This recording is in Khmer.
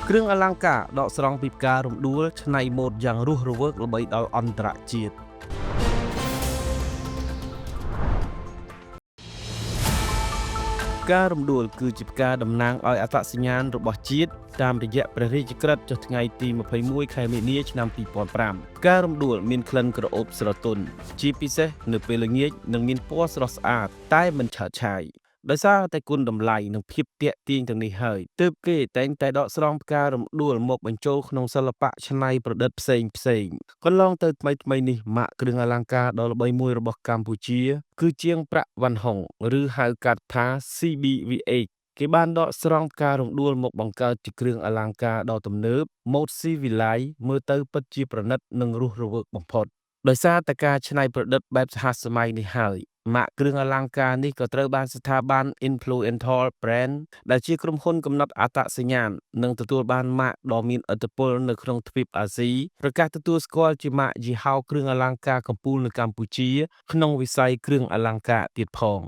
គ្រឿងអលង្ការដកស្រង់ពីផ្ការំដួលឆ្នៃម៉ូដយ៉ាងរស់រវើកល្បីដល់អន្តរជាតិផ្ការំដួលគឺជាផ្កាតំណាងឲ្យអត្តសញ្ញាណរបស់ជាតិតាមរយៈព្រះរាជក្រឹត្យចុះថ្ងៃទី21ខែមីនាឆ្នាំ2005ផ្ការំដួលមានក្លិនក្រអូបស្រទន់ជាពិសេសនៅពេលល្ងាចនិងមានពណ៌ស្រស់ស្អាតតែមិនឆើតឆាយដោយសារតែគុណតម្លៃនិងភាពទាក់ទាញទាំងនេះហើយទើបគេតែងតែដកស្រង់ផ្ការំដួលមកបញ្ចូលក្នុងសិល្បៈច្នៃប្រឌិតផ្សេងកន្លងទៅថ្មីនេះម៉ាកគ្រឿងអលង្ការដ៏ល្បីមួយរបស់កម្ពុជាគឺជាងប្រាក់វ៉ាន់ហុងឬហៅកាត់ថា CBVH គេបានដកស្រង់ផ្ការំដួលមកបង្កើតជាគ្រឿងអលង្ការដ៏ទំនើបម៉ូដស៊ីវិល័យមើលទៅពិតជាប្រណិតនិងរស់រវើកបំផុតដោយសារតែការច្នៃប្រឌិតបែបសហសម័យនេះហើយម៉ាកគ្រឿងអលង្ការនេះក៏ត្រូវបានស្ថាប័ន Influential Brand ដែលជាក្រុមហ៊ុនកំណត់អត្តសញ្ញាណនិងទទួលបានម៉ាកដ៏មានឥទ្ធិពលនៅក្នុងទ្វីបអាស៊ីប្រកាសទទួលស្គាល់ជាម៉ាកយីហោគ្រឿងអលង្ការកំពូលនៅកម្ពុជាក្នុងវិស័យគ្រឿងអលង្ការទៀតផង